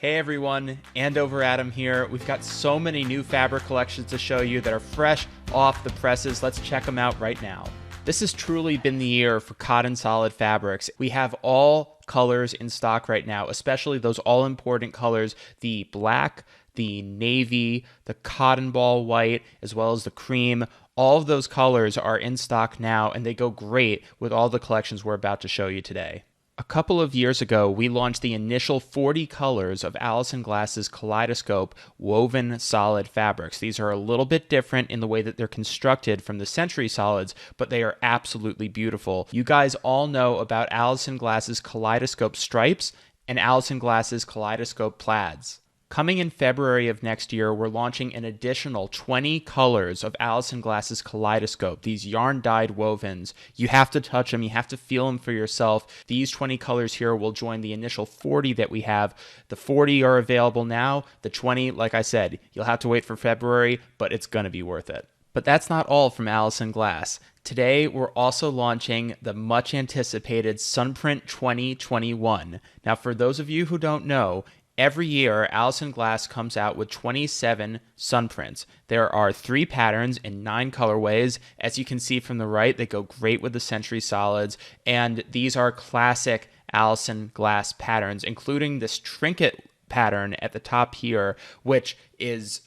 Hey everyone, Andover Adam here. We've got so many new fabric collections to show you that are fresh off the presses. Let's check them out right now. This has truly been the year for cotton solid fabrics. We have all colors in stock right now, especially those all-important colors, the black, the navy, the cotton ball white, as well as the cream. All of those colors are in stock now, and they go great with all the collections we're about to show you today. A couple of years ago, we launched the initial 40 colors of Alison Glass's Kaleidoscope woven solid fabrics. These are a little bit different in the way that they're constructed from the Century solids, but they are absolutely beautiful. You guys all know about Alison Glass's Kaleidoscope stripes and Alison Glass's Kaleidoscope plaids. Coming in February of next year, we're launching an additional 20 colors of Alison Glass's Kaleidoscope, these yarn-dyed wovens. You have to touch them, you have to feel them for yourself. These 20 colors here will join the initial 40 that we have. The 40 are available now. The 20, like I said, you'll have to wait for February, but it's going to be worth it. But that's not all from Alison Glass. Today, we're also launching the much-anticipated Sunprint 2021. Now, for those of you who don't know, every year, Alison Glass comes out with 27 Sunprints. There are 3 patterns in 9 colorways. As you can see from the right, they go great with the Century solids, and these are classic Alison Glass patterns, including this trinket pattern at the top here, which is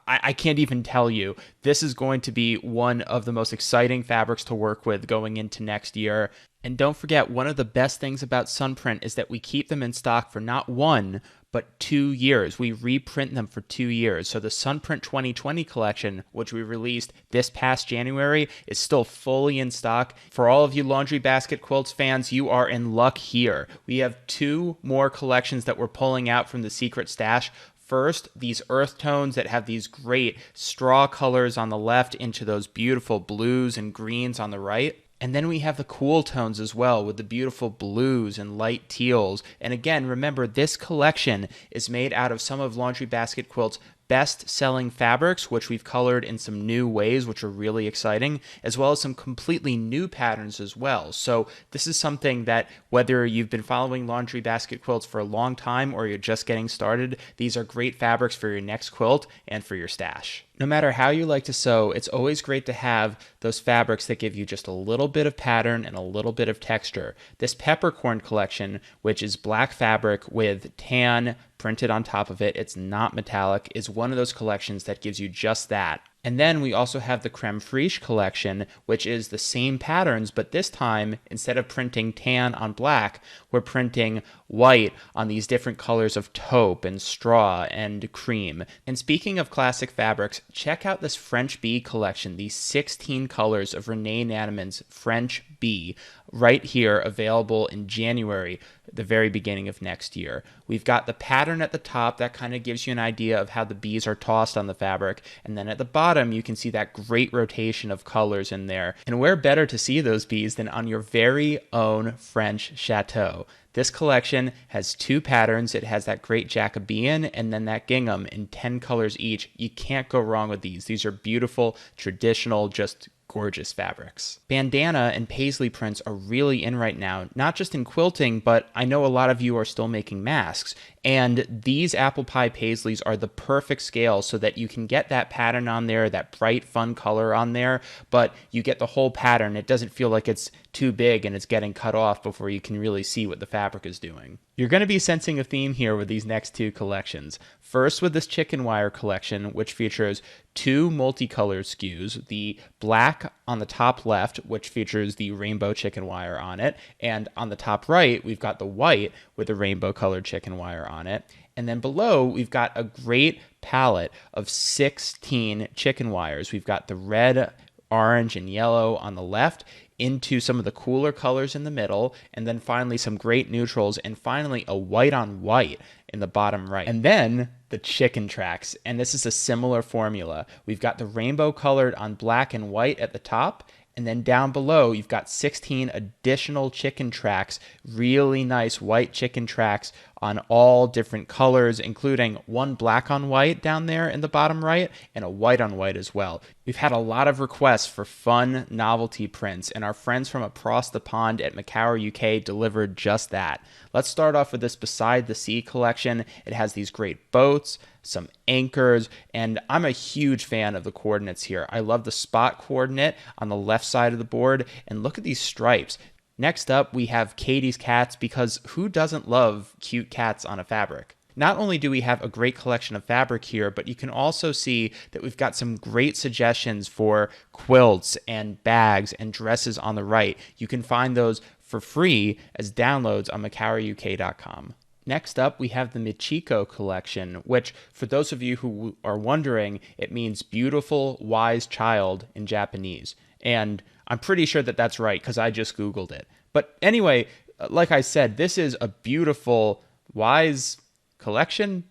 I can't even tell you. This is going to be one of the most exciting fabrics to work with going into next year. And don't forget, one of the best things about Sunprint is that we keep them in stock for not 1, but 2 years. We reprint them for 2 years. So the Sunprint 2020 collection, which we released this past January, is still fully in stock. For all of you Laundry Basket Quilts fans, you are in luck here. We have 2 more collections that we're pulling out from the secret stash. First, these earth tones that have these great straw colors on the left into those beautiful blues and greens on the right. And then we have the cool tones as well with the beautiful blues and light teals. And again, remember, this collection is made out of some of Laundry Basket Quilt's best-selling fabrics, which we've colored in some new ways, which are really exciting, as well as some completely new patterns as well. So this is something that, whether you've been following Laundry Basket Quilts for a long time or you're just getting started, these are great fabrics for your next quilt and for your stash. No matter how you like to sew, it's always great to have those fabrics that give you just a little bit of pattern and a little bit of texture. This Peppercorn Collection, which is black fabric with tan printed on top of it, it's not metallic, is one of those collections that gives you just that. And then we also have the Creme Fraiche collection, which is the same patterns, but this time, instead of printing tan on black, we're printing white on these different colors of taupe and straw and cream. And speaking of classic fabrics, check out this French Bee collection, these 16 colors of Renee Nadiman's French Bee, right here, available in January, the very beginning of next year. We've got the pattern at the top that kind of gives you an idea of how the bees are tossed on the fabric, and then at the bottom you can see that great rotation of colors in there. And where better to see those bees than on your very own French Chateau. This collection has 2 patterns. It has that great Jacobean and then that gingham in 10 colors each. You can't go wrong with these. These are beautiful, traditional, just gorgeous fabrics. Bandana and paisley prints are really in right now, not just in quilting, but I know a lot of you are still making masks. And these apple pie paisleys are the perfect scale so that you can get that pattern on there, that bright, fun color on there, but you get the whole pattern. It doesn't feel like it's too big and it's getting cut off before you can really see what the fabric is doing. You're going to be sensing a theme here with these next 2 collections. First, with this chicken wire collection, which features 2 multicolored SKUs, the black on the top left, which features the rainbow chicken wire on it, and on the top right, we've got the white with the rainbow colored chicken wire on it. And then below, we've got a great palette of 16 chicken wires. We've got the red, orange, and yellow on the left, into some of the cooler colors in the middle, and then finally some great neutrals, and finally a white on white in the bottom right. And then the chicken tracks, and this is a similar formula. We've got the rainbow colored on black and white at the top, and then down below you've got 16 additional chicken tracks, really nice white chicken tracks on all different colors, including one black on white down there in the bottom right and a white on white as well. We've had a lot of requests for fun novelty prints, and our friends from across the pond at Macower UK delivered just that. Let's start off with this Beside the Sea collection. It has these great boats, some anchors, and I'm a huge fan of the coordinates here. I love the spot coordinate on the left side of the board, and look at these stripes. Next up, we have Katie's cats, because who doesn't love cute cats on a fabric? Not only do we have a great collection of fabric here, but you can also see that we've got some great suggestions for quilts and bags and dresses on the right. You can find those for free as downloads on MacowerUK.com. Next up, we have the Michiko collection, which, for those of you who are wondering, it means beautiful, wise child in Japanese. And I'm pretty sure that that's right, because I just Googled it. But anyway, like I said, this is a beautiful, wise collection.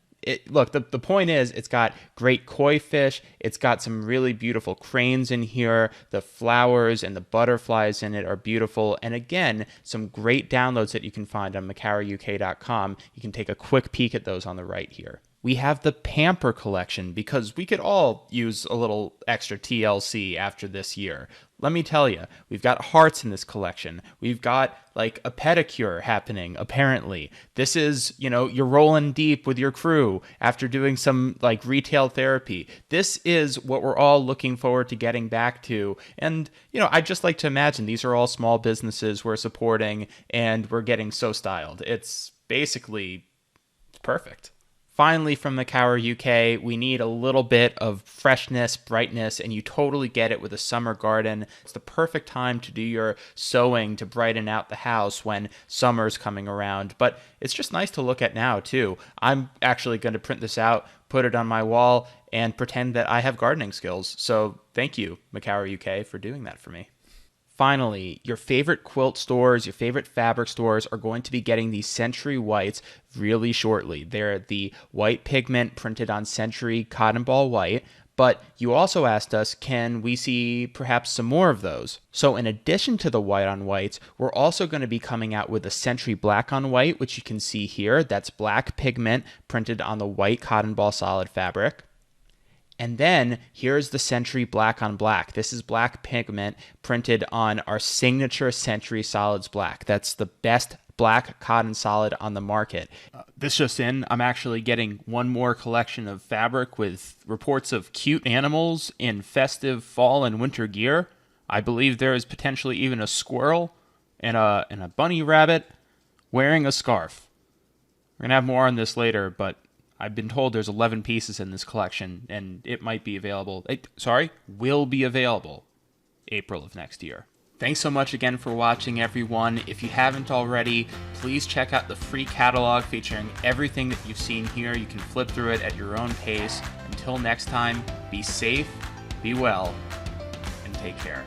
Look, the point is, it's got great koi fish, it's got some really beautiful cranes in here, the flowers and the butterflies in it are beautiful, and again, some great downloads that you can find on MacowerUK.com. You can take a quick peek at those on the right here. We have the Pamper collection, because we could all use a little extra TLC after this year. Let me tell you, we've got hearts in this collection. We've got like a pedicure happening, apparently. This is, you're rolling deep with your crew after doing some like retail therapy. This is what we're all looking forward to getting back to. And, I just like to imagine these are all small businesses we're supporting and we're getting so styled. It's basically perfect. Finally, from Macower UK, we need a little bit of freshness, brightness, and you totally get it with a summer garden. It's the perfect time to do your sewing to brighten out the house when summer's coming around. But it's just nice to look at now, too. I'm actually going to print this out, put it on my wall, and pretend that I have gardening skills. So thank you, Macower UK, for doing that for me. Finally, your favorite quilt stores, your favorite fabric stores are going to be getting these Century Whites really shortly. They're the white pigment printed on Century cotton ball white, but you also asked us, can we see perhaps some more of those? So in addition to the white on whites, we're also going to be coming out with a Century black on white, which you can see here. That's black pigment printed on the white cotton ball solid fabric. And then here's the Century black on black. This is black pigment printed on our signature Century Solids black. That's the best black cotton solid on the market. This just in, I'm actually getting one more collection of fabric with reports of cute animals in festive fall and winter gear. I believe there is potentially even a squirrel and a bunny rabbit wearing a scarf. We're going to have more on this later, but I've been told there's 11 pieces in this collection, and it might be available. Will be available April of next year. Thanks so much again for watching, everyone. If you haven't already, please check out the free catalog featuring everything that you've seen here. You can flip through it at your own pace. Until next time, be safe, be well, and take care.